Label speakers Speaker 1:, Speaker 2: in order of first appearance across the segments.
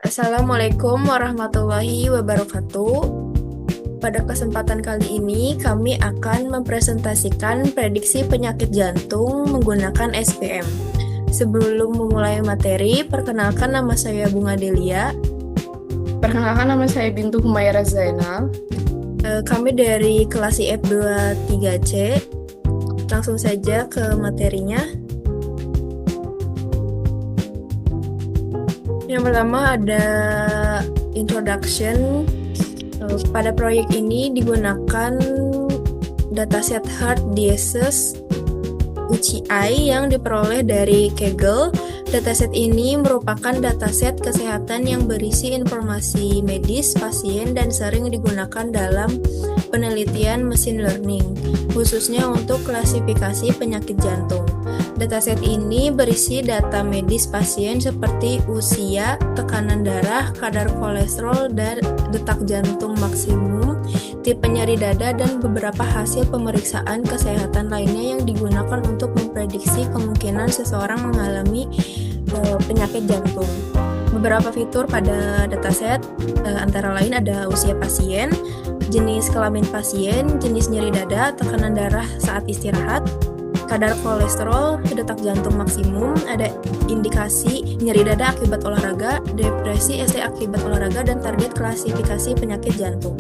Speaker 1: Assalamualaikum warahmatullahi wabarakatuh. Pada kesempatan kali ini, kami akan mempresentasikan prediksi penyakit jantung menggunakan SPM. Sebelum memulai materi, perkenalkan nama saya Bunga Delia.
Speaker 2: Perkenalkan, nama saya Bintu Humayra Zainal.
Speaker 1: Kami dari kelas IF23C. Langsung saja ke materinya. Yang pertama ada introduction. Pada proyek ini digunakan dataset heart disease UCI yang diperoleh dari Kaggle. Dataset ini merupakan dataset kesehatan yang berisi informasi medis pasien dan sering digunakan dalam penelitian machine learning, khususnya untuk klasifikasi penyakit jantung. Dataset ini berisi data medis pasien seperti usia, tekanan darah, kadar kolesterol, dan detak jantung maksimum, tipe nyeri dada, dan beberapa hasil pemeriksaan kesehatan lainnya yang digunakan untuk memprediksi kemungkinan seseorang mengalami penyakit jantung. Beberapa fitur pada dataset antara lain ada usia pasien, jenis kelamin pasien, jenis nyeri dada, tekanan darah saat istirahat, kadar kolesterol, detak jantung maksimum, ada indikasi nyeri dada akibat olahraga, depresi akibat olahraga, dan target klasifikasi penyakit jantung.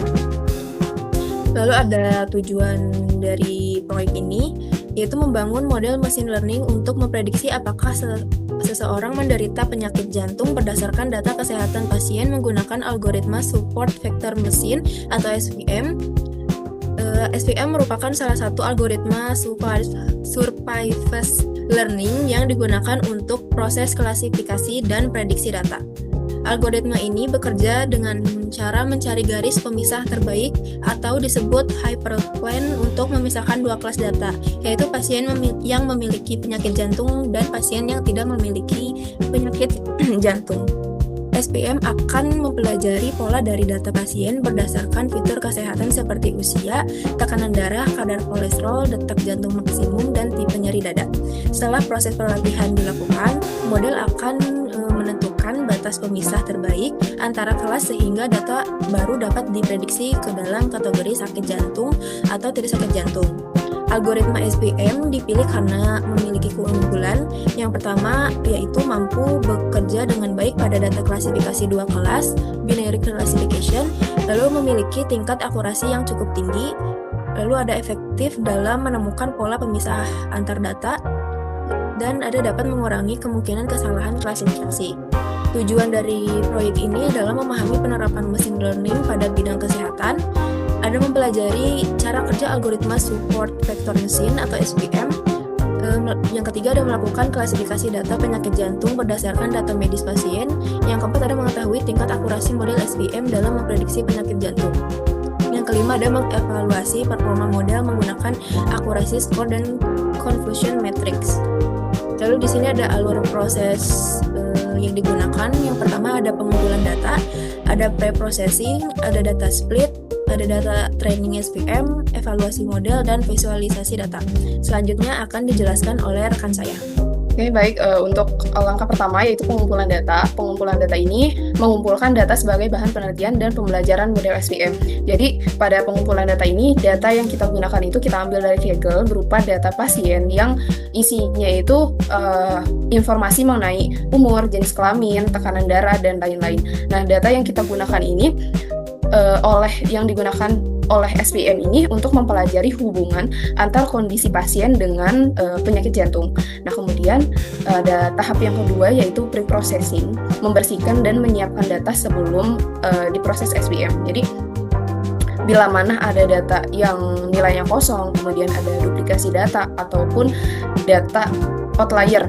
Speaker 1: Lalu ada tujuan dari proyek ini, yaitu membangun model machine learning untuk memprediksi apakah seseorang menderita penyakit jantung berdasarkan data kesehatan pasien menggunakan algoritma support vector machine atau SVM. SVM merupakan salah satu algoritma supervised learning yang digunakan untuk proses klasifikasi dan prediksi data. Algoritma ini bekerja dengan cara mencari garis pemisah terbaik atau disebut hyperplane untuk memisahkan dua kelas data, yaitu pasien yang memiliki penyakit jantung dan pasien yang tidak memiliki penyakit jantung. SPM akan mempelajari pola dari data pasien berdasarkan fitur kesehatan seperti usia, tekanan darah, kadar kolesterol, detak jantung maksimum, dan tipe nyeri dada. Setelah proses pelatihan dilakukan, model akan menentukan batas pemisah terbaik antara kelas sehingga data baru dapat diprediksi ke dalam kategori sakit jantung atau tidak sakit jantung. Algoritma SPM dipilih karena memiliki keunggulan. Yang pertama yaitu mampu bekerja dengan baik pada data klasifikasi dua kelas, binary classification, lalu memiliki tingkat akurasi yang cukup tinggi, lalu ada efektif dalam menemukan pola pemisah antar data, dan ada dapat mengurangi kemungkinan kesalahan klasifikasi. Tujuan dari proyek ini adalah memahami penerapan machine learning pada bidang kesehatan, ada mempelajari cara kerja algoritma support vector machine atau SVM. Yang ketiga ada melakukan klasifikasi data penyakit jantung berdasarkan data medis pasien. Yang keempat ada mengetahui tingkat akurasi model SVM dalam memprediksi penyakit jantung. Yang kelima ada mengevaluasi performa model menggunakan akurasi score dan confusion matrix. Lalu di sini ada alur proses yang digunakan. Yang pertama ada pengumpulan data, ada pre-processing, ada data split, ada data training SVM, evaluasi model, dan visualisasi data. Selanjutnya akan dijelaskan oleh rekan saya.
Speaker 2: Oke, baik. Untuk langkah pertama yaitu pengumpulan data. Pengumpulan data ini mengumpulkan data sebagai bahan penelitian dan pembelajaran model SVM. Jadi, pada pengumpulan data ini, data yang kita gunakan itu kita ambil dari Kaggle berupa data pasien yang isinya itu informasi mengenai umur, jenis kelamin, tekanan darah, dan lain-lain. Nah, data yang kita gunakan ini yang digunakan oleh SPM ini untuk mempelajari hubungan antar kondisi pasien dengan penyakit jantung. Nah, kemudian ada tahap yang kedua yaitu pre-processing, membersihkan dan menyiapkan data sebelum diproses SPM. Jadi, bila mana ada data yang nilainya kosong, kemudian ada duplikasi data ataupun data outlier,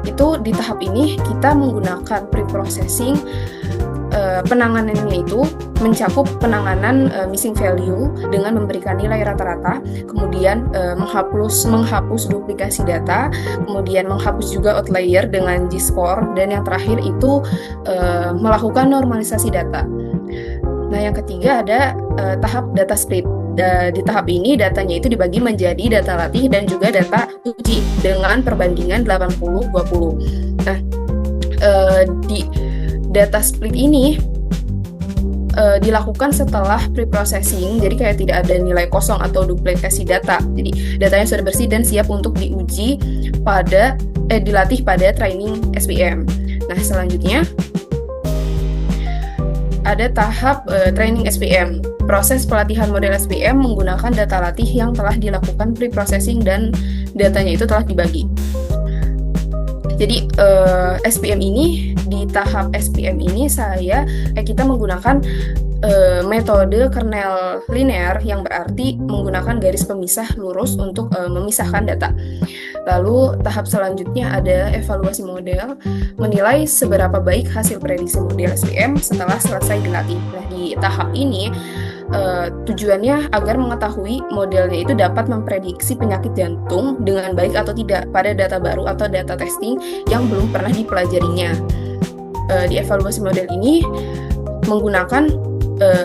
Speaker 2: itu di tahap ini kita menggunakan pre-processing. Penanganannya itu mencakup penanganan missing value dengan memberikan nilai rata-rata, kemudian menghapus duplikasi data, kemudian menghapus juga outlier dengan G-score, dan yang terakhir itu melakukan normalisasi data. Nah, yang ketiga ada tahap data split. Di tahap ini datanya itu dibagi menjadi data latih dan juga data uji dengan perbandingan 80-20. Nah, data split ini dilakukan setelah pre-processing, jadi kayak tidak ada nilai kosong atau duplikasi data. Jadi datanya sudah bersih dan siap untuk diuji dilatih pada training SPM. Nah, selanjutnya ada tahap training SPM. Proses pelatihan model SPM menggunakan data latih yang telah dilakukan pre-processing dan datanya itu telah dibagi. Jadi SPM ini, di tahap SPM ini kita menggunakan metode kernel linear, yang berarti menggunakan garis pemisah lurus untuk memisahkan data. Lalu tahap selanjutnya ada evaluasi model, menilai seberapa baik hasil prediksi model SPM setelah selesai dilatih. Nah, di tahap ini tujuannya agar mengetahui modelnya itu dapat memprediksi penyakit jantung dengan baik atau tidak pada data baru atau data testing yang belum pernah dipelajarinya. Di evaluasi model ini menggunakan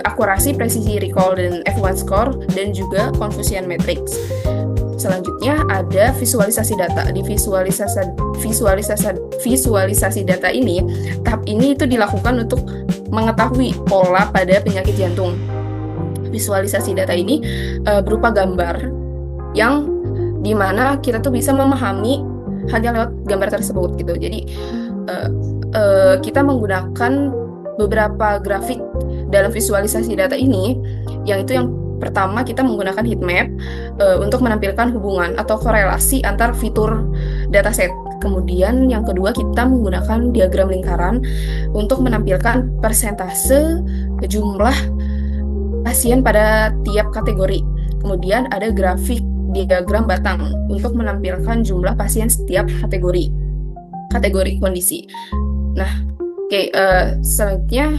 Speaker 2: akurasi, presisi recall, dan F1 score, dan juga confusion matrix. Selanjutnya ada visualisasi data. Di visualisasi data ini, tahap ini itu dilakukan untuk mengetahui pola pada penyakit jantung. Visualisasi data ini berupa gambar yang dimana kita tuh bisa memahami hanya lewat gambar tersebut gitu. Jadi kita menggunakan beberapa grafik dalam visualisasi data ini, yang pertama kita menggunakan heat map untuk menampilkan hubungan atau korelasi antar fitur dataset. Kemudian yang kedua kita menggunakan diagram lingkaran untuk menampilkan persentase jumlah pasien pada tiap kategori. Kemudian ada grafik diagram batang untuk menampilkan jumlah pasien setiap kategori kondisi. Nah, selanjutnya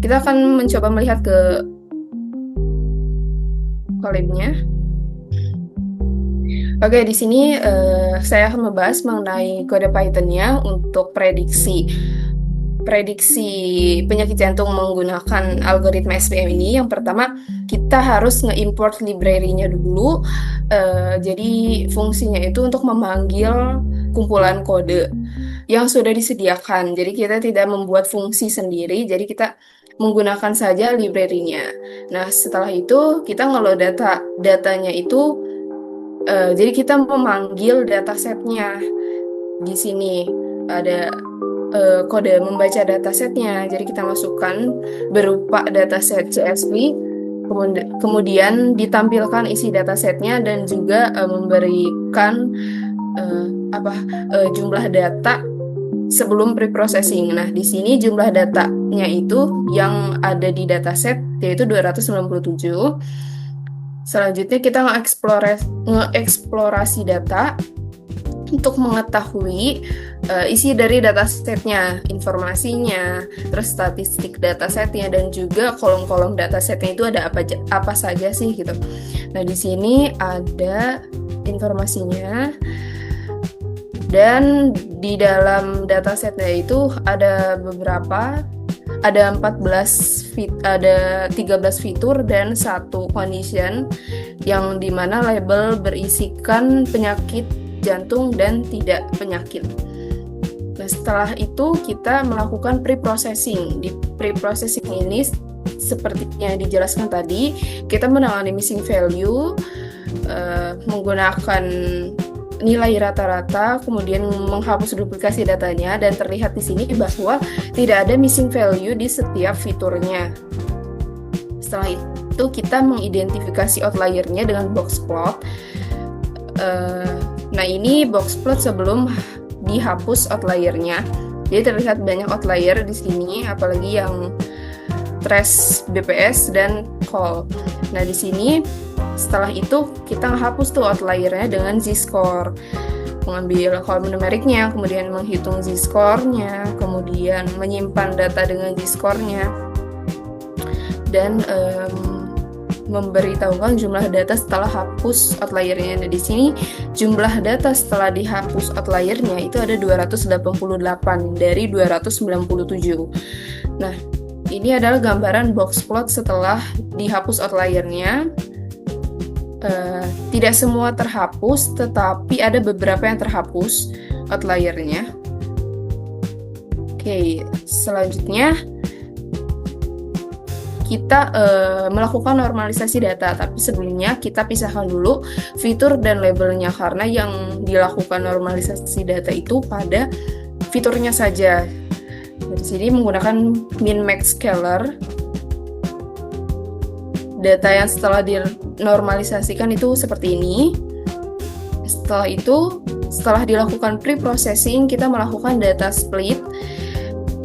Speaker 2: kita akan mencoba melihat ke kolabnya. Oke, di sini saya akan membahas mengenai kode Python-nya untuk prediksi penyakit jantung menggunakan algoritma SPM ini. Yang pertama, kita harus nge-import library-nya dulu. Jadi fungsinya itu untuk memanggil kumpulan kode yang sudah disediakan. Jadi kita tidak membuat fungsi sendiri, jadi kita menggunakan saja library-nya. Nah, setelah itu kita ngeload datanya itu, jadi kita memanggil datasetnya. Di sini ada kode membaca datasetnya, jadi kita masukkan berupa dataset CSV, kemudian ditampilkan isi datasetnya dan juga memberikan jumlah data sebelum pre-processing. Nah, di sini jumlah datanya itu yang ada di dataset yaitu 297. Selanjutnya kita ngeksplorasi data untuk mengetahui isi dari datasetnya, informasinya, terus statistik datasetnya, dan juga kolom-kolom datasetnya itu ada apa saja sih gitu. Nah, di sini ada informasinya, dan di dalam datasetnya itu ada 13 fitur dan 1 condition, yang dimana label berisikan penyakit jantung dan tidak penyakit. Nah, setelah itu kita melakukan pre-processing. Di pre-processing ini sepertinya dijelaskan tadi, kita menangani missing value menggunakan nilai rata-rata, kemudian menghapus duplikasi datanya, dan terlihat di sini bahwa tidak ada missing value di setiap fiturnya. Setelah itu kita mengidentifikasi outlier-nya dengan box plot. Nah, ini box plot sebelum dihapus outlier-nya. Jadi terlihat banyak outlier di sini, apalagi yang trace BPS dan call. Nah, di sini setelah itu kita hapus tuh outlier-nya dengan z-score. Mengambil kolom numeriknya, kemudian menghitung z-score-nya, kemudian menyimpan data dengan z-score-nya, dan memberitahukan jumlah data setelah hapus outlier-nya. Nah, di sini jumlah data setelah dihapus outlier-nya itu ada 288 dari 297. Nah, ini adalah gambaran box plot setelah dihapus outlier-nya. Tidak semua terhapus, tetapi ada beberapa yang terhapus outlier-nya. Oke, selanjutnya kita melakukan normalisasi data, tapi sebelumnya kita pisahkan dulu fitur dan labelnya, karena yang dilakukan normalisasi data itu pada fiturnya saja. Di sini menggunakan min-max scalar. Data yang setelah dinormalisasikan itu seperti ini. Setelah itu, setelah dilakukan pre-processing, kita melakukan data split,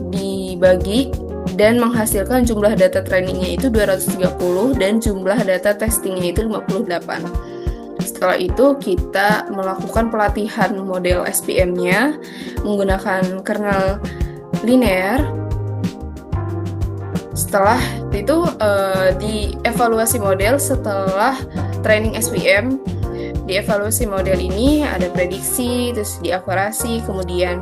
Speaker 2: dibagi, dan menghasilkan jumlah data trainingnya itu 230 dan jumlah data testingnya itu 58. Setelah itu kita melakukan pelatihan model SPM-nya menggunakan kernel linear. Setelah itu dievaluasi model setelah training SPM. Dievaluasi model ini ada prediksi, terus diakurasi, kemudian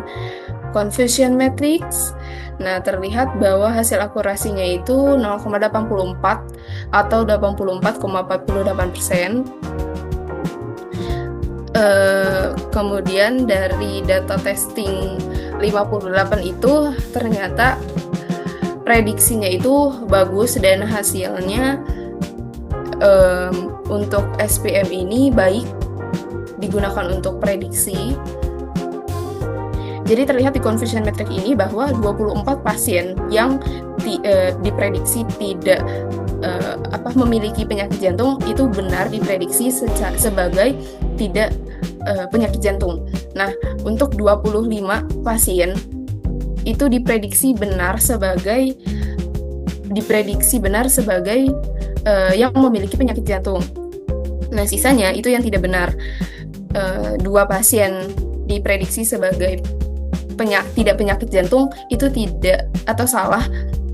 Speaker 2: confusion matrix. Nah, terlihat bahwa hasil akurasinya itu 0,84 atau 84,48%. Kemudian dari data testing 58 itu ternyata prediksinya itu bagus dan hasilnya untuk SPM ini baik digunakan untuk prediksi. Jadi terlihat di confusion metric ini bahwa 24 pasien yang diprediksi tidak memiliki penyakit jantung itu benar diprediksi sebagai tidak penyakit jantung. Nah, untuk 25 pasien itu diprediksi benar sebagai yang memiliki penyakit jantung. Nah, sisanya itu yang tidak benar. 2 pasien diprediksi sebagai tidak penyakit jantung itu tidak atau salah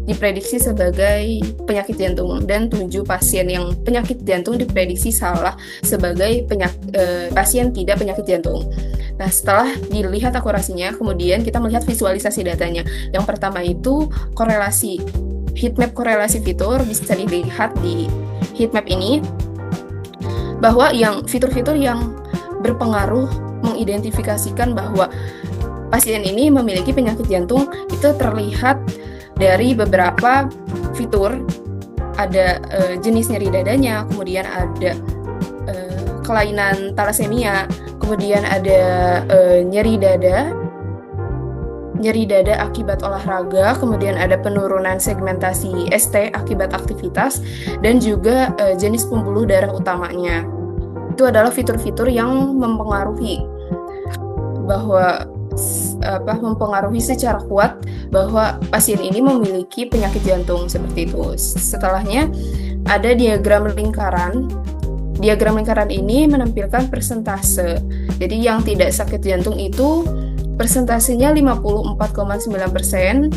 Speaker 2: diprediksi sebagai penyakit jantung, dan 7 pasien yang penyakit jantung diprediksi salah sebagai pasien tidak penyakit jantung. Nah, setelah dilihat akurasinya, kemudian kita melihat visualisasi datanya. Yang pertama itu korelasi heatmap korelasi fitur, bisa dilihat di heatmap ini bahwa yang fitur-fitur yang berpengaruh mengidentifikasikan bahwa pasien ini memiliki penyakit jantung itu terlihat dari beberapa fitur. Ada jenis nyeri dadanya, kemudian ada kelainan talasemia, kemudian ada nyeri dada akibat olahraga, kemudian ada penurunan segmentasi ST akibat aktivitas, dan juga jenis pembuluh darah utamanya. Itu adalah fitur-fitur yang mempengaruhi secara kuat bahwa pasien ini memiliki penyakit jantung, seperti itu. Setelahnya ada diagram lingkaran. Diagram lingkaran ini menampilkan persentase. Jadi yang tidak sakit jantung itu persentasenya 54,9%,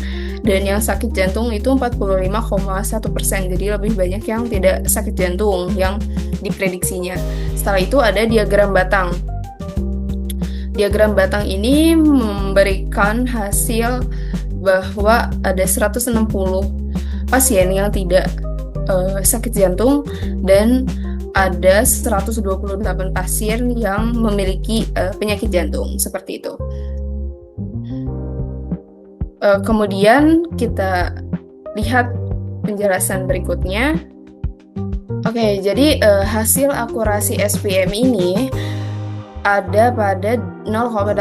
Speaker 2: dan yang sakit jantung itu 45,1%. Jadi lebih banyak yang tidak sakit jantung yang diprediksinya. Setelah itu ada diagram batang. Diagram batang ini memberikan hasil bahwa ada 160 pasien yang tidak sakit jantung dan ada 128 pasien yang memiliki penyakit jantung, seperti itu. Kemudian kita lihat penjelasan berikutnya. Oke, jadi hasil akurasi SPM ini ada pada 0,84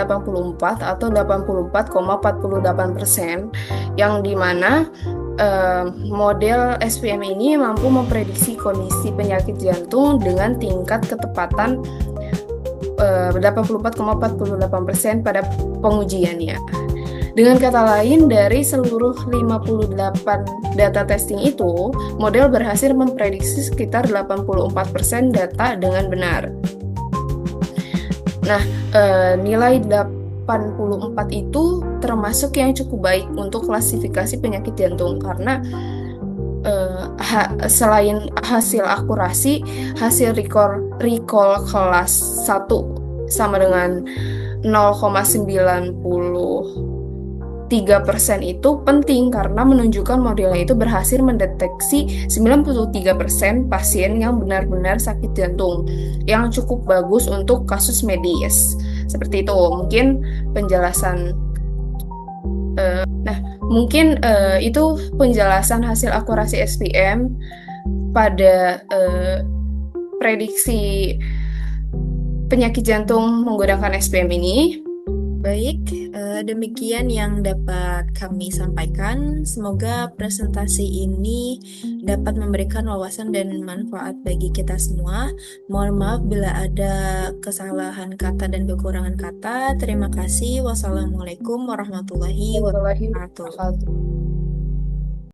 Speaker 2: atau 84,48%, yang dimana model SPM ini mampu memprediksi kondisi penyakit jantung dengan tingkat ketepatan 84,48% pada pengujiannya. Dengan kata lain, dari seluruh 58 data testing itu, model berhasil memprediksi sekitar 84% data dengan benar. Nah, nilai 84 itu termasuk yang cukup baik untuk klasifikasi penyakit jantung, karena selain hasil akurasi, hasil recall kelas 1 sama dengan 0,93% itu penting karena menunjukkan modelnya itu berhasil mendeteksi 93% pasien yang benar-benar sakit jantung, yang cukup bagus untuk kasus medis. Seperti itu mungkin penjelasan Nah, mungkin itu penjelasan hasil akurasi SPM pada prediksi penyakit jantung menggunakan SPM ini.
Speaker 1: Baik, demikian yang dapat kami sampaikan. Semoga presentasi ini dapat memberikan wawasan dan manfaat bagi kita semua. Mohon maaf bila ada kesalahan kata dan kekurangan kata. Terima kasih. Wassalamualaikum warahmatullahi
Speaker 2: Warahmatullahi
Speaker 1: wabarakatuh.
Speaker 2: wabarakatuh.